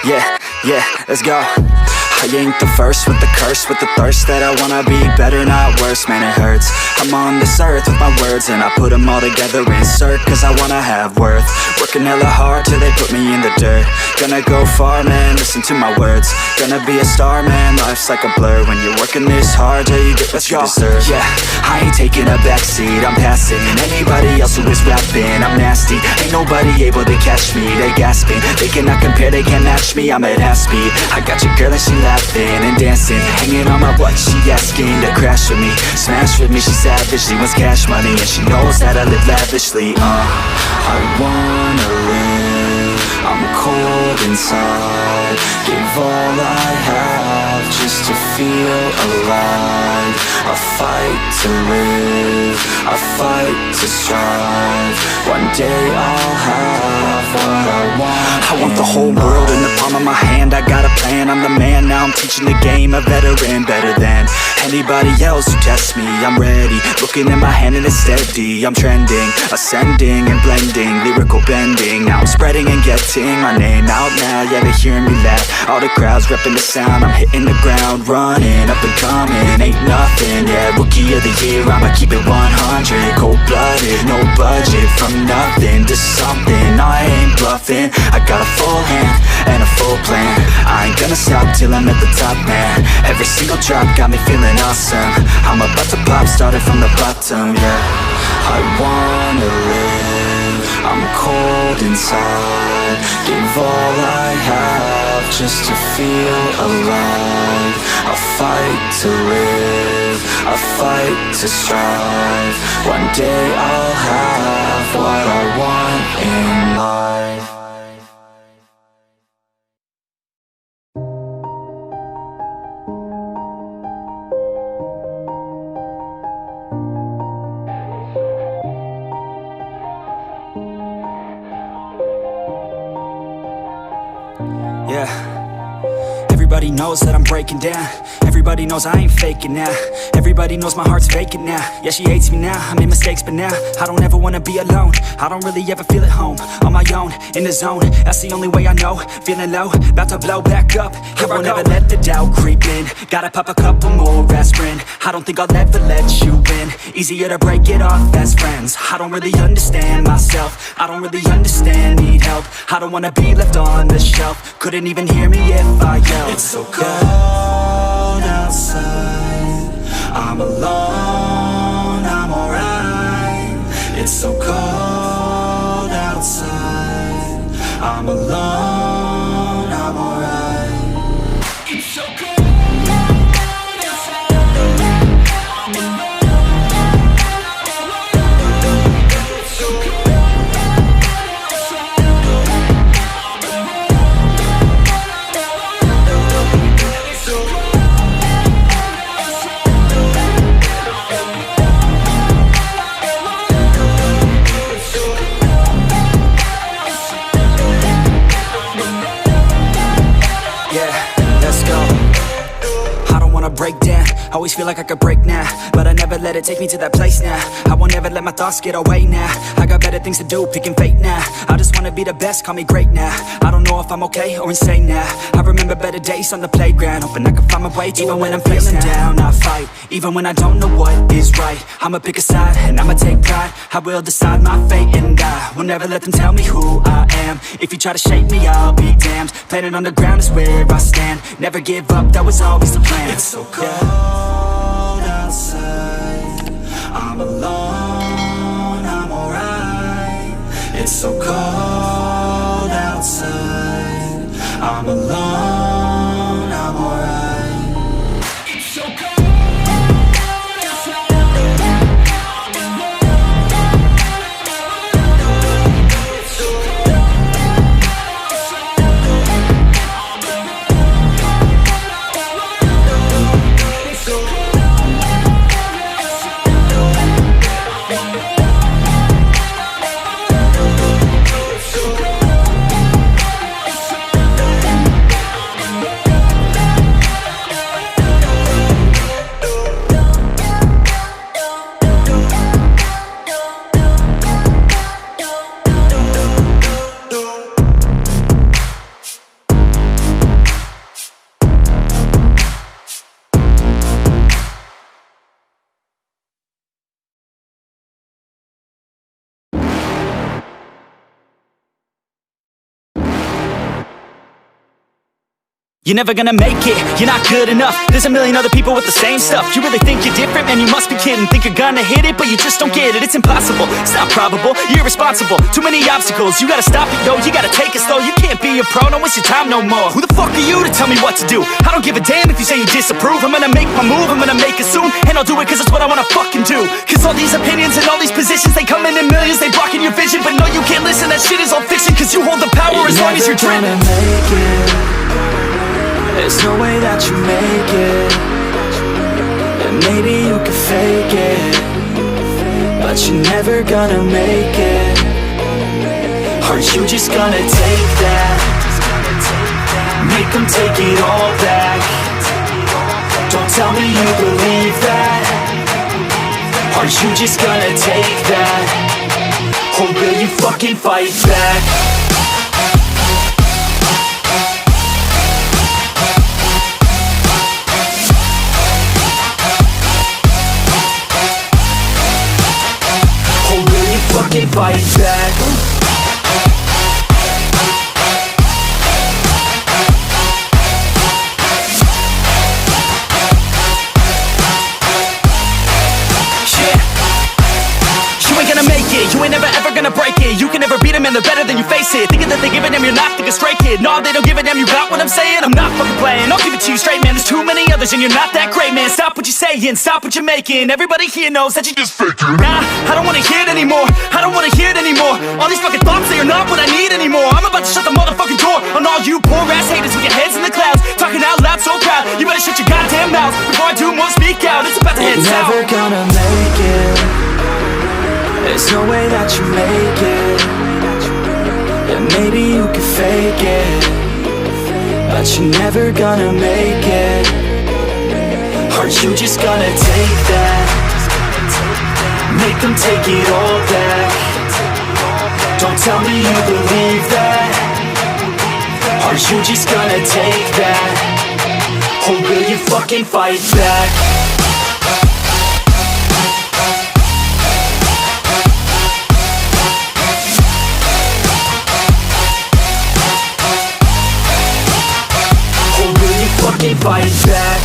Yeah, let's go. I ain't the first with the curse, with the thirst that I wanna be better, not worse, man it hurts. I'm on this earth with my words and I put them all together, insert, cause I wanna have worth. Working hella hard till they put me in the dirt. Gonna go far, man, listen to my words. Gonna be a star, man, life's like a blur. When you're working this hard till you get what you deserve. Yeah, I ain't taking a backseat, I'm passing anybody else who is rapping. I'm nasty, ain't nobody able to catch me. They gasping, they cannot compare, they can't match me. I'm at half speed, I got your girl and she laughing and dancing, hanging on my butt, she asking to crash with me, smash with me, she savage, she wants cash money, and she knows that I live lavishly. I wanna live, I'm cold inside, give all I have just to feel alive. I fight to live, I fight to strive, one day I'll have what I want. I want the whole world in the palm of my hand, I got a plan, I'm the man, now I'm teaching the game, a veteran, better than anybody else who tests me. I'm ready, looking at my hand and it's steady, I'm trending, ascending and blending, lyrical bending, now I'm spreading and getting my name out now, yeah they hearing me laugh, all the crowds repping the sound, I'm hitting the ground, running, up and coming, ain't nothing, yeah, rookie of the year, I'ma keep it 100, cold-blooded, no budget, from nothing to something, I ain't bluffing, I got a full hand and a full plan, I ain't gonna stop till I'm at the top, man, every single drop got me feeling awesome, I'm about to pop, started from the bottom, yeah, I wanna live, I'm cold inside, give all I have just to feel alive, I fight to live, I fight to strive, one day I'll have what I want in life. Yeah. Everybody knows that I'm breaking down. Everybody knows I ain't faking now. Everybody knows my heart's vacant now. Yeah, she hates me now, I made mistakes but now I don't ever wanna be alone. I don't really ever feel at home. On my own, in the zone, that's the only way I know. Feeling low, about to blow back up. Here I won't ever let the doubt creep in. Gotta pop a couple more aspirin. I don't think I'll ever let you in. Easier to break it off best friends. I don't really understand myself, I don't really understand, need help. I don't wanna be left on the shelf. Couldn't even hear me if I yelled. It's so cold outside, I'm alone, I'm alright. It's so cold outside, I'm alone, I'm alright. It's so cold. Break down, always feel like I could break now, but I never let it take me to that place now. I won't ever let my thoughts get away now. I got better things to do, picking fate now. I just wanna be the best, call me great now. I don't know if I'm okay or insane now. I remember better days on the playground, hoping I can find my way to even when I'm feeling down, I fight, even when I don't know what is right. I'ma pick a side, and I'ma take pride. I will decide my fate, and I will never let them tell me who I am. If you try to shape me, I'll be damned. Planet on the ground is where I stand. Never give up, that was always the plan. It's so cold outside, I'm alone, I'm alright. It's so cold outside, I'm alone, I'm alright. It's so cold. You're never gonna make it, you're not good enough. There's a million other people with the same stuff. You really think you're different? Man, you must be kidding. Think you're gonna hit it, but you just don't get it. It's impossible, it's not probable, you're irresponsible. Too many obstacles, you gotta stop it, yo. You gotta take it slow, you can't be a pro. Don't waste your time no more. Who the fuck are you to tell me what to do? I don't give a damn if you say you disapprove. I'm gonna make my move, I'm gonna make it soon. And I'll do it cause it's what I wanna fucking do. Cause all these opinions and all these positions, they come in millions, they blocking your vision. But no, you can't listen, that shit is all fiction. Cause you hold the power as long as you're dreaming. There's no way that you make it. And maybe you can fake it, but you're never gonna make it. Aren't you just gonna take that? Make them take it all back. Don't tell me you believe that. Aren't you just gonna take that? Or will you fucking fight back? Fucking fight back. You ain't gonna make it, you ain't never ever gonna break it. You can never beat them and they're better than you face it. Thinking that they give a damn, you're not thinking straight, kid. No, they don't give a damn, you got what I'm saying? I'm not fucking playing, I'll give it to you straight, man. There's too many others and you're not that great, man. Stop what you're saying, stop what you're making. Everybody here knows that you just faking. Nah, I don't wanna hear it anymore, I don't wanna hear it anymore. All these fucking thoughts, they are not what I need anymore. I'm about to shut the motherfucking door on all you poor ass haters with your heads in the clouds, talking out loud so proud. You better shut your goddamn mouth before I do more speak out. It's about to head south. You're never gonna make it. There's no way that you make it. And maybe you can fake it, but you're never gonna make it. Aren't you just gonna take that? Make them take it all back. Don't tell me you believe that. Aren't you just gonna take that? Or will you fucking fight back? Fucking fight back.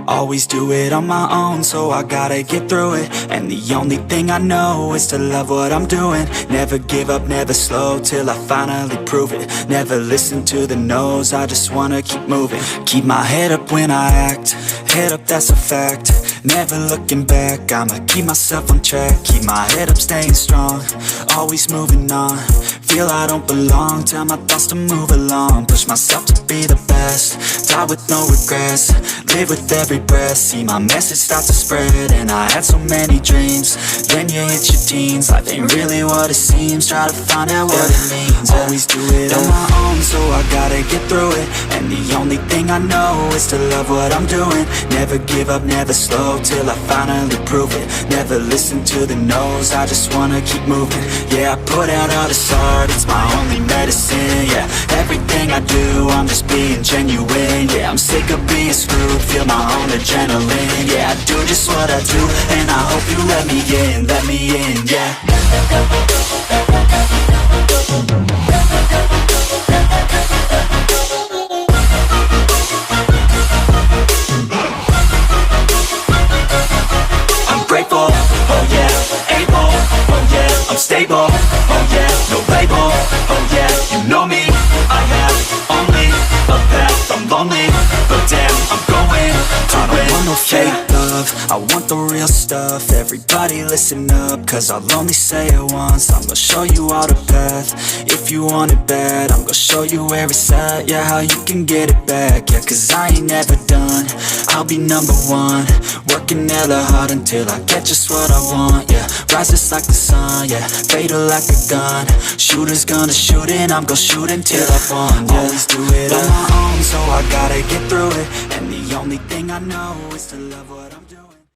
Always do it on my own, so I gotta get through it. And the only thing I know is to love what I'm doing. Never give up, never slow, till I finally prove it. Never listen to the no's, I just wanna keep moving. Keep my head up when I act, head up, that's a fact. Never looking back, I'ma keep myself on track. Keep my head up, staying strong, always moving on. Feel I don't belong, tell my thoughts to move along. Push myself to be the best, die with no regrets. Live with every breath, see my message start to spread. And I had so many dreams, then you hit your teens. Life ain't really what it seems, try to find out what it means. Always do it on my own, so I gotta get through it. And the only thing I know is to love what I'm doing. Never give up, never slow, till I finally prove it. Never listen to the no's, I just wanna keep moving. Yeah, I put out all this art, it's my only medicine. Yeah, everything I do, I'm just being genuine. Yeah, I'm sick of being screwed, feel my own adrenaline. Yeah, I do just what I do, and I hope you let me in, yeah. I'm grateful, oh yeah, able, oh yeah, I'm stable, oh yeah, no label, oh yeah, you know me, I have only a path, I'm lonely, but damn, I'm going to win. I don't want no fake love, I want the real stuff, everybody listen up, cause I'll only say it once. I'm gonna show you all the path, if you want it bad. I'm gonna show you where it's at, yeah, how you can get it back. Yeah, cause I ain't never done, I'll be number one. Working hella hard until I get just what I want, yeah. Rises like the sun, yeah, fatal like a gun. Shooter's gonna shoot and I'm gonna shoot until I've won, yeah. Always do it on my own, so I gotta get through it. And the only thing I know is to love what I'm doing.